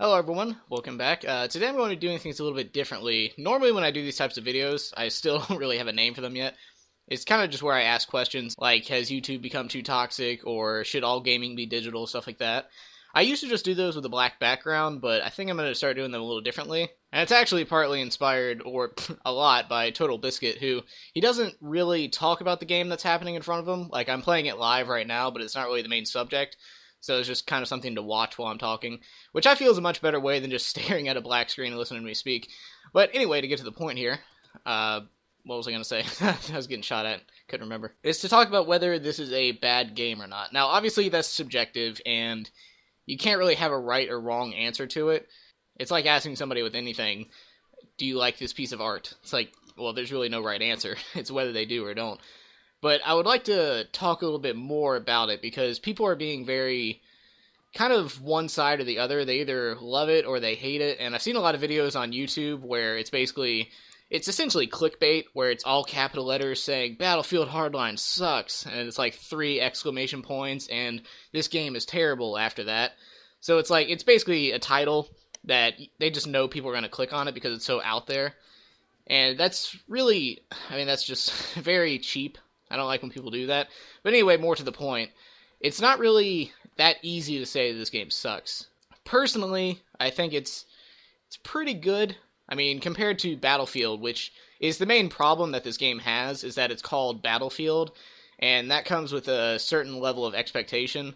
Hello everyone, welcome back. Today I'm going to be doing things a little bit differently. Normally when I do these types of videos, I still don't really have a name for them yet. It's kind of just where I ask questions like, has YouTube become too toxic, or should all gaming be digital, stuff like that. I used to just do those with a black background, but I think I'm going to start doing them a little differently. And it's actually partly inspired, or a lot, by Total Biscuit, who, he doesn't really talk about the game that's happening in front of him. Like, I'm playing it live right now, but it's not really the main subject. So it's just kind of something to watch while I'm talking, which I feel is a much better way than just staring at a black screen and listening to me speak. But anyway, to get to the point here, what was I going to say? I was getting shot at, couldn't remember. It's to talk about whether this is a bad game or not. Now, obviously that's subjective, and you can't really have a right or wrong answer to it. It's like asking somebody with anything, do you like this piece of art? It's like, well, there's really no right answer. It's whether they do or don't. But I would like to talk a little bit more about it because people are being very kind of one side or the other. They either love it or they hate it. And I've seen a lot of videos on YouTube where it's essentially clickbait, where it's all capital letters saying Battlefield Hardline sucks. And it's like 3 exclamation points and this game is terrible after that. So it's basically a title that they just know people are going to click on it because it's so out there. And that's really, that's just very cheap. I don't like when people do that. But anyway, more to the point, it's not really that easy to say that this game sucks. Personally, I think it's pretty good. Compared to Battlefield, which is the main problem that this game has, is that it's called Battlefield, and that comes with a certain level of expectation.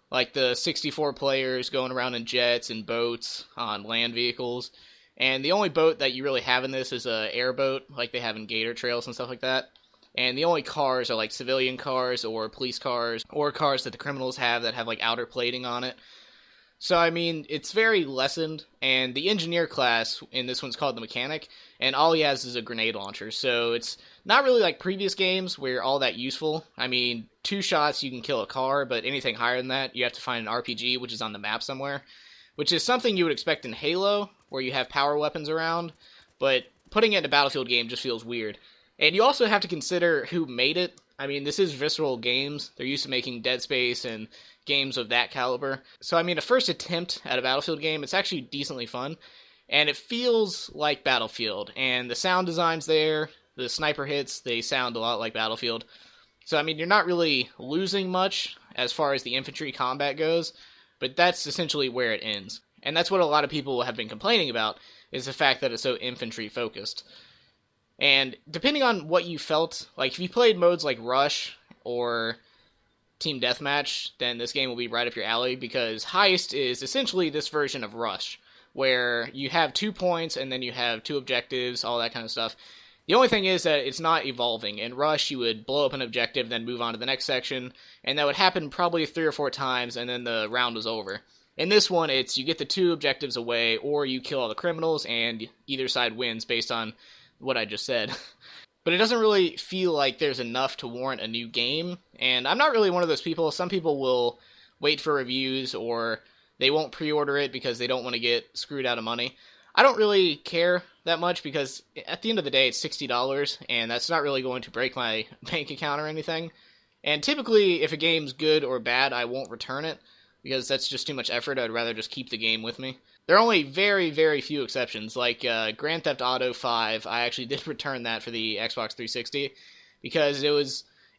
Like the 64 players going around in jets and boats on land vehicles. And the only boat that you really have in this is an airboat, like they have in Gator Trails and stuff like that. And the only cars are like civilian cars or police cars or cars that the criminals have that have like outer plating on it. So, it's very lessened, and the engineer class in this one's called the mechanic, and all he has is a grenade launcher. So it's not really like previous games where all that useful. 2 shots you can kill a car, but anything higher than that, you have to find an RPG, which is on the map somewhere, which is something you would expect in Halo, where you have power weapons around, but putting it in a Battlefield game just feels weird. And you also have to consider who made it. This is Visceral Games. They're used to making Dead Space and games of that caliber. So, a first attempt at a Battlefield game, it's actually decently fun. And it feels like Battlefield. And the sound design's there. The sniper hits, they sound a lot like Battlefield. So, you're not really losing much as far as the infantry combat goes. But that's essentially where it ends. And that's what a lot of people have been complaining about, is the fact that it's so infantry-focused. And depending on what you felt, like if you played modes like Rush or Team Deathmatch, then this game will be right up your alley, because Heist is essentially this version of Rush, where you have 2 points and then you have 2 objectives, all that kind of stuff. The only thing is that it's not evolving. In Rush, you would blow up an objective, then move on to the next section, and that would happen probably 3 or 4 times, and then the round was over. In this one, it's you get the 2 objectives away, or you kill all the criminals, and either side wins based on what I just said. But it doesn't really feel like there's enough to warrant a new game, and I'm not really one of those people. Some people will wait for reviews, or they won't pre-order it because they don't want to get screwed out of money. I don't really care that much, because at the end of the day, it's $60, and that's not really going to break my bank account or anything. And typically, if a game's good or bad, I won't return it, because that's just too much effort. I'd rather just keep the game with me. There are only very, very few exceptions, like Grand Theft Auto 5. I actually did return that for the Xbox 360, because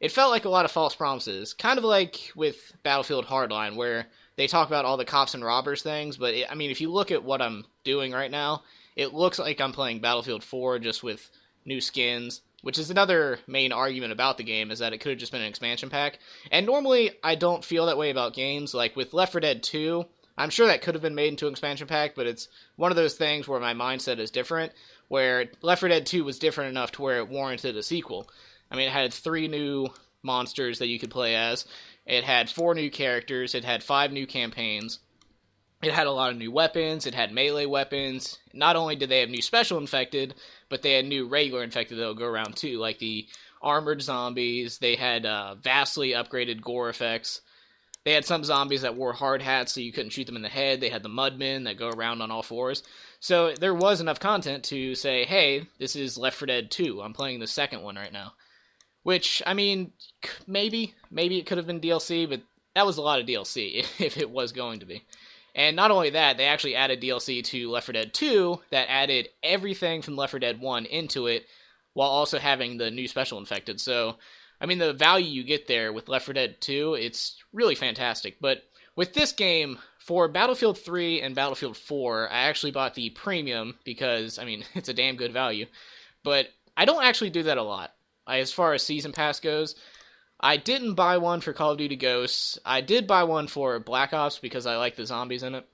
it felt like a lot of false promises. Kind of like with Battlefield Hardline, where they talk about all the cops and robbers things, but if you look at what I'm doing right now, it looks like I'm playing Battlefield 4 just with new skins, which is another main argument about the game, is that it could have just been an expansion pack. And normally, I don't feel that way about games. Like with Left 4 Dead 2, I'm sure that could have been made into an expansion pack, but it's one of those things where my mindset is different, where Left 4 Dead 2 was different enough to where it warranted a sequel. It had 3 new monsters that you could play as. It had 4 new characters. It had 5 new campaigns. It had a lot of new weapons. It had melee weapons. Not only did they have new special infected, but they had new regular infected that would go around too, like the armored zombies. They had vastly upgraded gore effects. They had some zombies that wore hard hats so you couldn't shoot them in the head. They had the mudmen that go around on all fours. So there was enough content to say, hey, this is Left 4 Dead 2. I'm playing the second one right now. Which, maybe it could have been DLC, but that was a lot of DLC if it was going to be. And not only that, they actually added DLC to Left 4 Dead 2 that added everything from Left 4 Dead 1 into it, while also having the new special infected. So, I mean, the value you get there with Left 4 Dead 2, it's really fantastic. But with this game, for Battlefield 3 and Battlefield 4, I actually bought the premium because, I mean, it's a damn good value. But I don't actually do that a lot. As far as Season Pass goes, I didn't buy one for Call of Duty Ghosts. I did buy one for Black Ops because I like the zombies in it.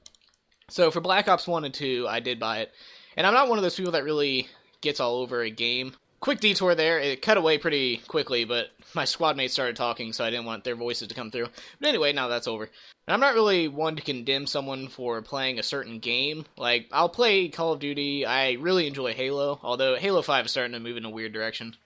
So for Black Ops 1 and 2, I did buy it. And I'm not one of those people that really gets all over a game. Quick detour there. It cut away pretty quickly, but my squad mates started talking, so I didn't want their voices to come through. But anyway, now that's over. And I'm not really one to condemn someone for playing a certain game. Like, I'll play Call of Duty. I really enjoy Halo, although Halo 5 is starting to move in a weird direction.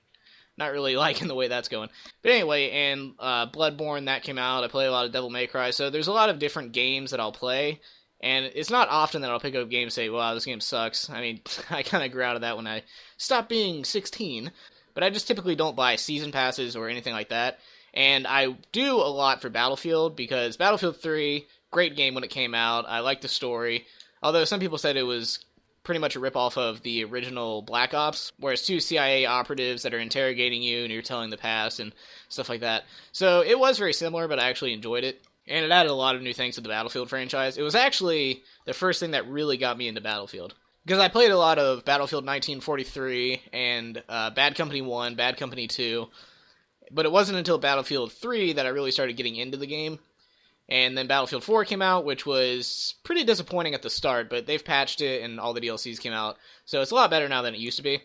Not really liking the way that's going. But anyway, and Bloodborne, that came out. I play a lot of Devil May Cry, so there's a lot of different games that I'll play. And it's not often that I'll pick up a game and say, wow, this game sucks. I mean, I kind of grew out of that when I stopped being 16. But I just typically don't buy season passes or anything like that. And I do a lot for Battlefield, because Battlefield 3, great game when it came out. I like the story. Although some people said it was pretty much a ripoff of the original Black Ops, where it's two CIA operatives that are interrogating you and you're telling the past and stuff like that. So it was very similar, but I actually enjoyed it. And it added a lot of new things to the Battlefield franchise. It was actually the first thing that really got me into Battlefield, because I played a lot of Battlefield 1943 and Bad Company 1, Bad Company 2, but it wasn't until Battlefield 3 that I really started getting into the game. And then Battlefield 4 came out, which was pretty disappointing at the start, but they've patched it and all the DLCs came out, so it's a lot better now than it used to be.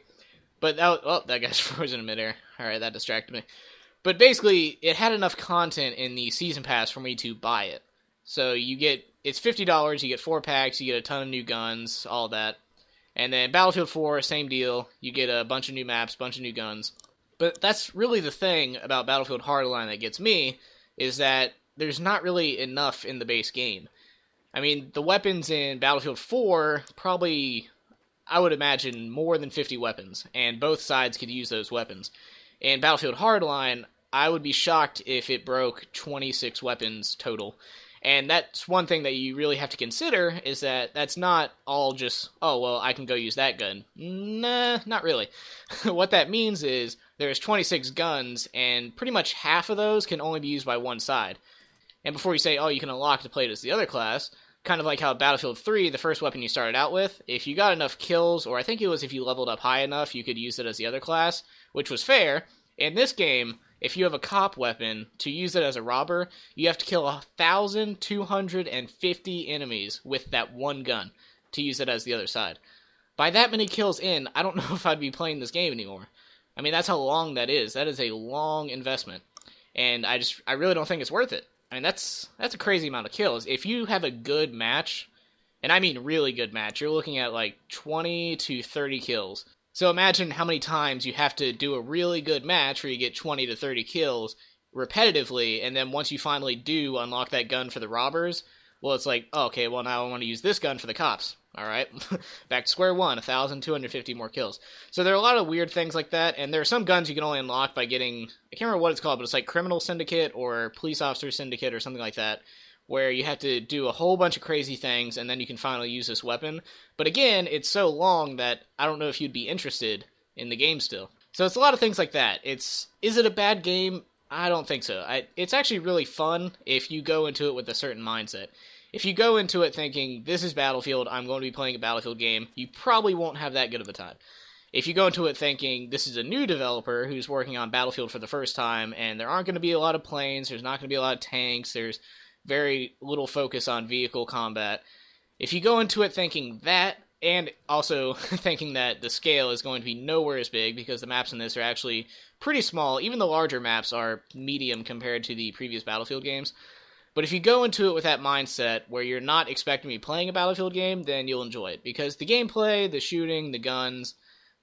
But that guy's frozen in midair. Alright, that distracted me. But basically, it had enough content in the Season Pass for me to buy it. So it's $50, you get 4 packs, you get a ton of new guns, all that. And then Battlefield 4, same deal, you get a bunch of new maps, bunch of new guns. But that's really the thing about Battlefield Hardline that gets me, is that there's not really enough in the base game. I mean, the weapons in Battlefield 4, probably, I would imagine, more than 50 weapons, and both sides could use those weapons. In Battlefield Hardline, I would be shocked if it broke 26 weapons total. And that's one thing that you really have to consider, is that that's not all just, oh, well, I can go use that gun. Nah, not really. What that means is there's 26 guns, and pretty much half of those can only be used by one side. And before you say, oh, you can unlock to play it as the other class, kind of like how Battlefield 3, the first weapon you started out with, if you got enough kills, or I think it was if you leveled up high enough, you could use it as the other class, which was fair. In this game, if you have a cop weapon, to use it as a robber, you have to kill 1,250 enemies with that one gun to use it as the other side. By that many kills in, I don't know if I'd be playing this game anymore. I mean, that's how long that is. That is a long investment. And I really don't think it's worth it. I mean, that's a crazy amount of kills. If you have a good match, and I mean really good match, you're looking at like 20 to 30 kills. So imagine how many times you have to do a really good match where you get 20 to 30 kills repetitively, and then once you finally do unlock that gun for the robbers, well, it's like, oh, okay, well, now I want to use this gun for the cops. All right, back to square one, 1,250 more kills. So there are a lot of weird things like that, and there are some guns you can only unlock by getting, I can't remember what it's called, but it's like Criminal Syndicate or Police Officer Syndicate or something like that, where you have to do a whole bunch of crazy things, and then you can finally use this weapon. But again, it's so long that I don't know if you'd be interested in the game still. So it's a lot of things like that. Is it a bad game? I don't think so. It's actually really fun if you go into it with a certain mindset. If you go into it thinking, this is Battlefield, I'm going to be playing a Battlefield game, you probably won't have that good of a time. If you go into it thinking, this is a new developer who's working on Battlefield for the first time, and there aren't going to be a lot of planes, there's not going to be a lot of tanks, there's very little focus on vehicle combat. If you go into it thinking that, and also thinking that the scale is going to be nowhere as big, because the maps in this are actually pretty small, even the larger maps are medium compared to the previous Battlefield games. But if you go into it with that mindset, where you're not expecting to be playing a Battlefield game, then you'll enjoy it. Because the gameplay, the shooting, the guns,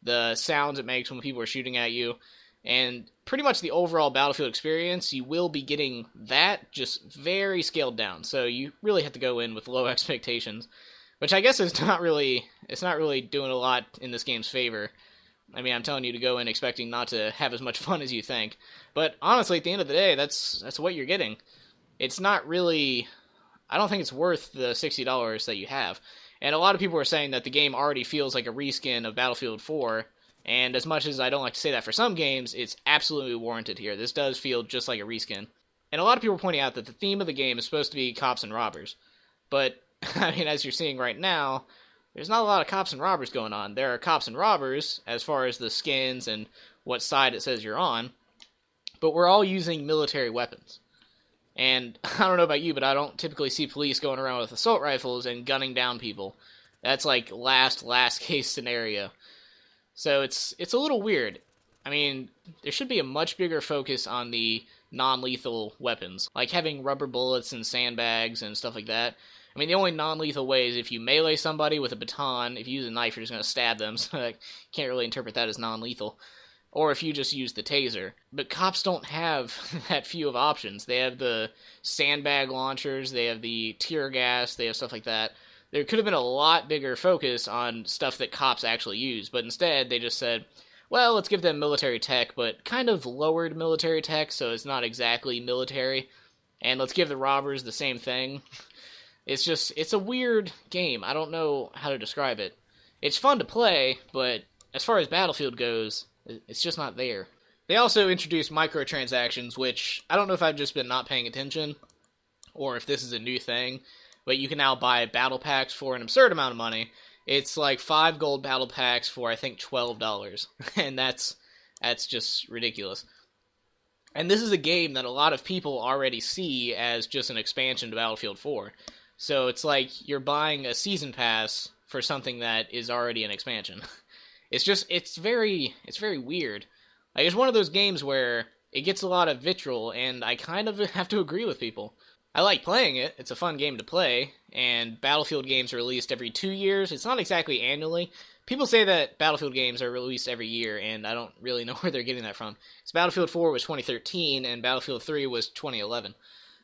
the sounds it makes when people are shooting at you, and pretty much the overall Battlefield experience, you will be getting that just very scaled down. So you really have to go in with low expectations, which I guess it's not really doing a lot in this game's favor. I mean, I'm telling you to go in expecting not to have as much fun as you think. But honestly, at the end of the day, that's what you're getting. It's not really, I don't think it's worth the $60 that you have. And a lot of people are saying that the game already feels like a reskin of Battlefield 4, and as much as I don't like to say that for some games, it's absolutely warranted here. This does feel just like a reskin. And a lot of people are pointing out that the theme of the game is supposed to be cops and robbers. But, I mean, as you're seeing right now, there's not a lot of cops and robbers going on. There are cops and robbers, as far as the skins and what side it says you're on, but we're all using military weapons. And I don't know about you, but I don't typically see police going around with assault rifles and gunning down people. That's like last case scenario. So it's a little weird. I mean, there should be a much bigger focus on the non-lethal weapons, like having rubber bullets and sandbags and stuff like that. I mean, the only non-lethal way is if you melee somebody with a baton. If you use a knife, you're just going to stab them, so I can't really interpret that as non-lethal. Or if you just use the taser. But cops don't have that few of options. They have the sandbag launchers, they have the tear gas, they have stuff like that. There could have been a lot bigger focus on stuff that cops actually use, but instead they just said, well, let's give them military tech, but kind of lowered military tech, so it's not exactly military, and let's give the robbers the same thing. It's a weird game. I don't know how to describe it. It's fun to play, but as far as Battlefield goes, it's just not there. They also introduced microtransactions, which I don't know if I've just been not paying attention, or if this is a new thing, but you can now buy battle packs for an absurd amount of money. It's like 5 gold battle packs for, I think, $12, and that's just ridiculous. And this is a game that a lot of people already see as just an expansion to Battlefield 4. So it's like you're buying a season pass for something that is already an expansion. It's very weird. Like, it's one of those games where it gets a lot of vitriol, and I kind of have to agree with people. I like playing it. It's a fun game to play, and Battlefield games are released every 2 years. It's not exactly annually. People say that Battlefield games are released every year, and I don't really know where they're getting that from. So Battlefield 4 was 2013, and Battlefield 3 was 2011.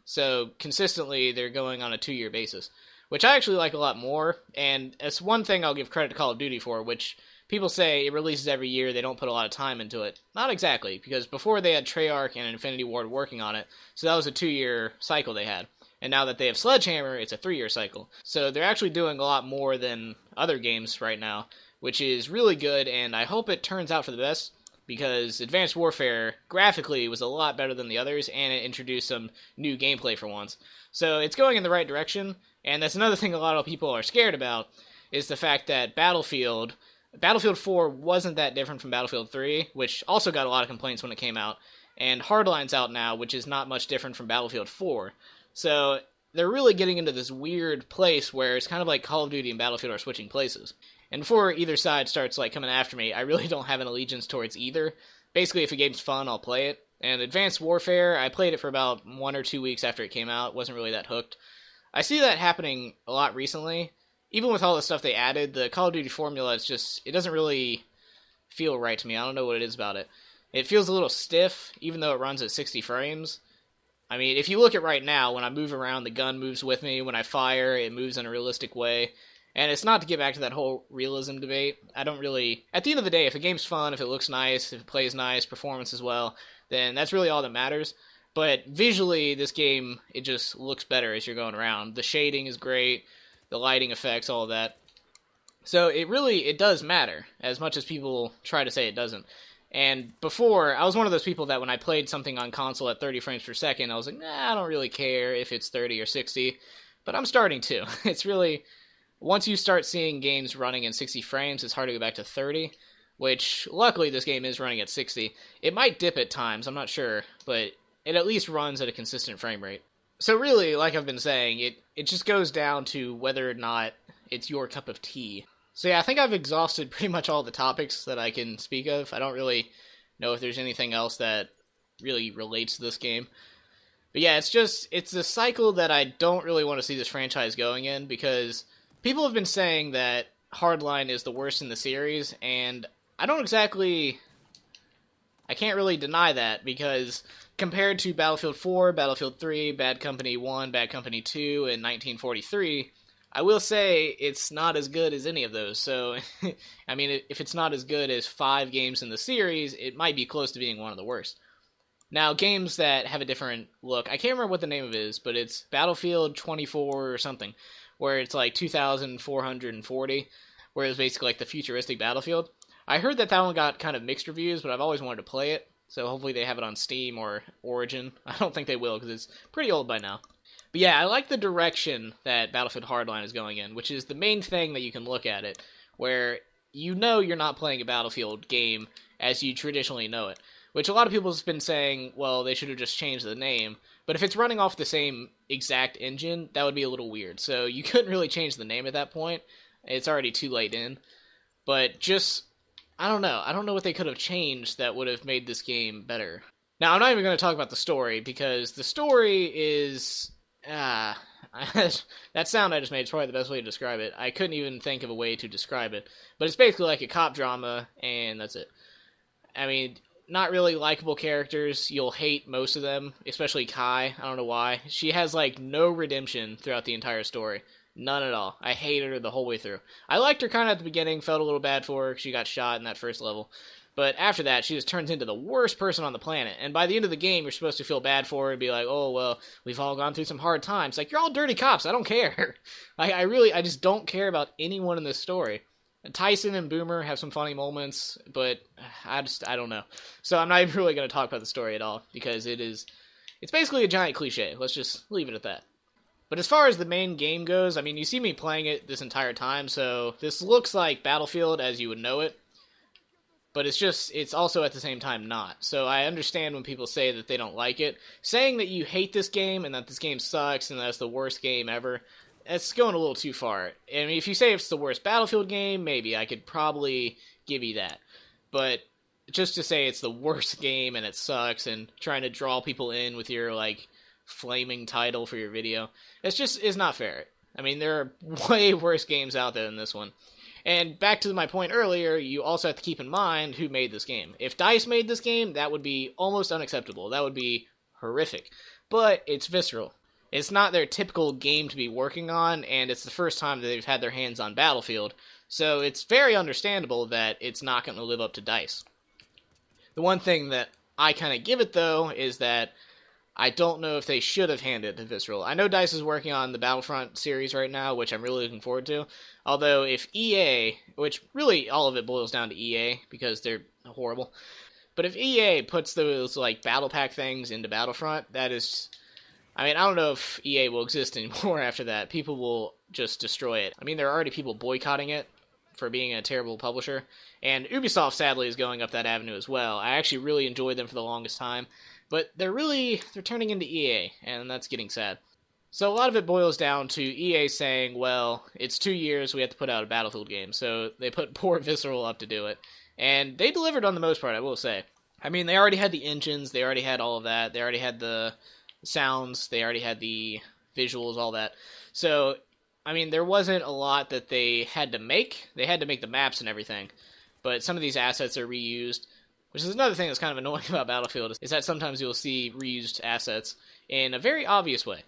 So consistently, they're going on a 2-year basis, which I actually like a lot more, and it's one thing I'll give credit to Call of Duty for, which people say it releases every year, they don't put a lot of time into it. Not exactly, because before they had Treyarch and Infinity Ward working on it, so that was a 2-year cycle they had. And now that they have Sledgehammer, it's a 3-year cycle. So they're actually doing a lot more than other games right now, which is really good, and I hope it turns out for the best, because Advanced Warfare, graphically, was a lot better than the others, and it introduced some new gameplay for once. So it's going in the right direction, and that's another thing a lot of people are scared about, is the fact that Battlefield 4 wasn't that different from Battlefield 3, which also got a lot of complaints when it came out, and Hardline's out now, which is not much different from Battlefield 4. So they're really getting into this weird place where it's kind of like Call of Duty and Battlefield are switching places. And before either side starts like coming after me, I really don't have an allegiance towards either. Basically, if a game's fun, I'll play it. And Advanced Warfare, I played it for about 1 or 2 weeks after it came out. Wasn't really that hooked. I see that happening a lot recently. Even with all the stuff they added, the Call of Duty formula, it doesn't really feel right to me. I don't know what it is about it. It feels a little stiff, even though it runs at 60 frames. I mean, if you look at right now, when I move around, the gun moves with me. When I fire, it moves in a realistic way. And it's not to get back to that whole realism debate. I don't really... At the end of the day, if a game's fun, if it looks nice, if it plays nice, performance as well, then that's really all that matters. But visually, this game, it just looks better as you're going around. The shading is great, the lighting effects, all of that. So it does matter, as much as people try to say it doesn't. And before, I was one of those people that when I played something on console at 30 frames per second, I was like, nah, I don't really care if it's 30 or 60. But I'm starting to. It's really... Once you start seeing games running in 60 frames, it's hard to go back to 30, which, luckily, this game is running at 60. It might dip at times, I'm not sure, but it at least runs at a consistent frame rate. So really, like I've been saying, it just goes down to whether or not it's your cup of tea. So yeah, I think I've exhausted pretty much all the topics that I can speak of. I don't really know if there's anything else that really relates to this game. But yeah, it's a cycle that I don't really want to see this franchise going in, because... People have been saying that Hardline is the worst in the series, and I can't really deny that, because compared to Battlefield 4, Battlefield 3, Bad Company 1, Bad Company 2, and 1943, I will say it's not as good as any of those. So, I mean, if it's not as good as 5 games in the series, it might be close to being one of the worst. Now, games that have a different look, I can't remember what the name of it is, but it's Battlefield 24 or something, where it's like 2,440, where it's basically like the futuristic Battlefield. I heard that one got kind of mixed reviews, but I've always wanted to play it, so hopefully they have it on Steam or Origin. I don't think they will, because it's pretty old by now. But yeah, I like the direction that Battlefield Hardline is going in, which is the main thing that you can look at it, where you know you're not playing a Battlefield game as you traditionally know it. Which a lot of people have been saying, well, they should have just changed the name. But if it's running off the same exact engine, that would be a little weird. So you couldn't really change the name at that point. It's already too late in. But just, I don't know. I don't know what they could have changed that would have made this game better. Now, I'm not even going to talk about the story, because the story is... that sound I just made is probably the best way to describe it. I couldn't even think of a way to describe it. But it's basically like a cop drama, and that's it. I mean, not really likable characters. You'll hate most of them, especially Kai. I don't know why. She has, like, no redemption throughout the entire story. None at all. I hated her the whole way through. I liked her kind of at the beginning, felt a little bad for her. She got shot in that first level. But after that, she just turns into the worst person on the planet. And by the end of the game, you're supposed to feel bad for her and be like, oh, well, we've all gone through some hard times. Like, you're all dirty cops. I don't care. I just don't care about anyone in this story. Tyson and Boomer have some funny moments, but I don't know. So I'm not even really going to talk about the story at all, because it's basically a giant cliche. Let's just leave it at that. But as far as the main game goes, I mean, you see me playing it this entire time, so this looks like Battlefield as you would know it. But it's also at the same time not. So I understand when people say that they don't like it. Saying that you hate this game and that this game sucks and that it's the worst game ever, that's going a little too far. I mean, if you say it's the worst Battlefield game, maybe I could probably give you that. But just to say it's the worst game and it sucks and trying to draw people in with your, like, flaming title for your video, it's not fair. I mean, there are way worse games out there than this one. And back to my point earlier, you also have to keep in mind who made this game. If DICE made this game, that would be almost unacceptable. That would be horrific. But it's Visceral. It's not their typical game to be working on, and it's the first time that they've had their hands on Battlefield. So it's very understandable that it's not going to live up to DICE. The one thing that I kind of give it, though, is that I don't know if they should have handed it to Visceral. I know DICE is working on the Battlefront series right now, which I'm really looking forward to. Although if EA, which really all of it boils down to EA, because they're horrible. But if EA puts those, like, Battle Pack things into Battlefront, that is... I mean, I don't know if EA will exist anymore after that. People will just destroy it. I mean, there are already people boycotting it for being a terrible publisher. And Ubisoft, sadly, is going up that avenue as well. I actually really enjoyed them for the longest time. But they're turning into EA, and that's getting sad. So a lot of it boils down to EA saying, well, it's 2 years, we have to put out a Battlefield game. So they put poor Visceral up to do it. And they delivered on the most part, I will say. I mean, they already had the engines, they already had all of that, they already had the sounds, they already had the visuals, all that. So, I mean, there wasn't a lot that they had to make. They had to make the maps and everything. But some of these assets are reused, which is another thing that's kind of annoying about Battlefield, is that sometimes you'll see reused assets in a very obvious way.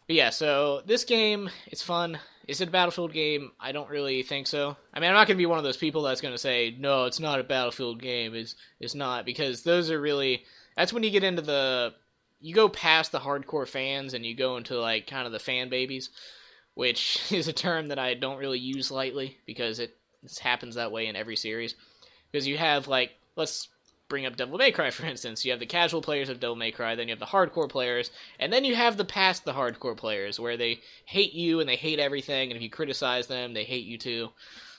But yeah, so this game, it's fun. Is it a Battlefield game? I don't really think so. I mean, I'm not going to be one of those people that's going to say, no, it's not a Battlefield game. It's not, because those are really... That's when you get into the... You go past the hardcore fans and you go into, like, kind of the fan babies, which is a term that I don't really use lightly, because it happens that way in every series. Because you have, like, let's bring up Devil May Cry, for instance. You have the casual players of Devil May Cry, then you have the hardcore players, and then you have the past the hardcore players, where they hate you and they hate everything, and if you criticize them, they hate you too.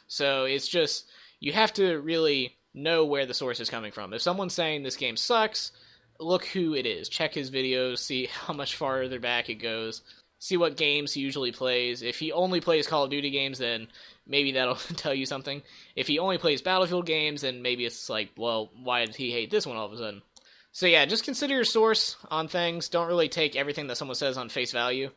So it's just, you have to really know where the source is coming from. If someone's saying this game sucks, look who it is. Check his videos, see how much farther back it goes, see what games he usually plays. If he only plays Call of Duty games, then maybe that'll tell you something. If he only plays Battlefield games, then maybe it's like, well, why did he hate this one all of a sudden? So yeah, just consider your source on things. Don't really take everything that someone says on face value.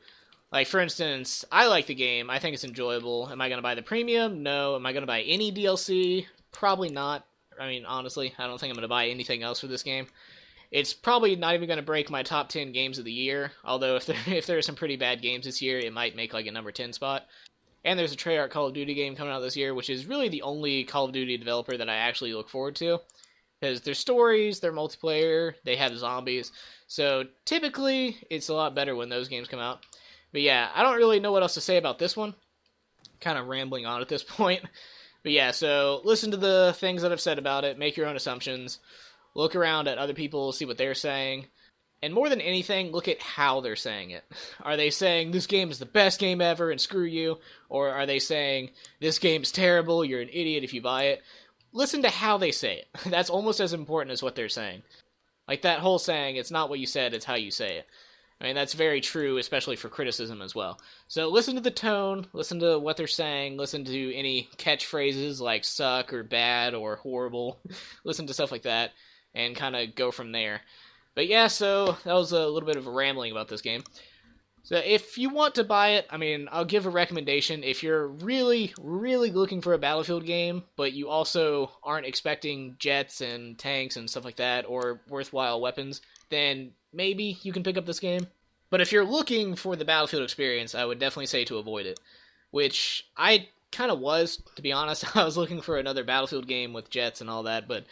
Like, for instance, I like the game. I think it's enjoyable. Am I going to buy the premium? No. Am I going to buy any DLC? Probably not. I mean, honestly, I don't think I'm going to buy anything else for this game. It's probably not even going to break my top 10 games of the year, although if there are some pretty bad games this year, it might make like a number 10 spot. And there's a Treyarch Call of Duty game coming out this year, which is really the only Call of Duty developer that I actually look forward to. Because their stories, their multiplayer, they have zombies. So typically, it's a lot better when those games come out. But yeah, I don't really know what else to say about this one. Kind of rambling on at this point. But yeah, so listen to the things that I've said about it, make your own assumptions, look around at other people, see what they're saying, and more than anything, look at how they're saying it. Are they saying, this game is the best game ever and screw you? Or are they saying, this game's terrible, you're an idiot if you buy it? Listen to how they say it. That's almost as important as what they're saying. Like that whole saying, it's not what you said, it's how you say it. I mean, that's very true, especially for criticism as well. So listen to the tone, listen to what they're saying, listen to any catchphrases like suck or bad or horrible. Listen to stuff like that, and kind of go from there. But yeah, so that was a little bit of a rambling about this game. So if you want to buy it, I mean, I'll give a recommendation. If you're really, really looking for a Battlefield game, but you also aren't expecting jets and tanks and stuff like that, or worthwhile weapons, then maybe you can pick up this game. But if you're looking for the Battlefield experience, I would definitely say to avoid it. Which I kind of was, to be honest. I was looking for another Battlefield game with jets and all that, but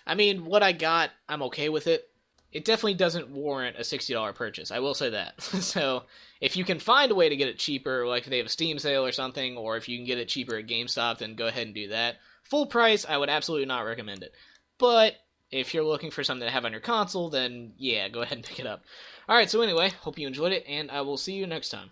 I mean, what I got, I'm okay with it. It definitely doesn't warrant a $60 purchase, I will say that. So, if you can find a way to get it cheaper, like if they have a Steam sale or something, or if you can get it cheaper at GameStop, then go ahead and do that. Full price, I would absolutely not recommend it. But, if you're looking for something to have on your console, then yeah, go ahead and pick it up. Alright, so anyway, hope you enjoyed it, and I will see you next time.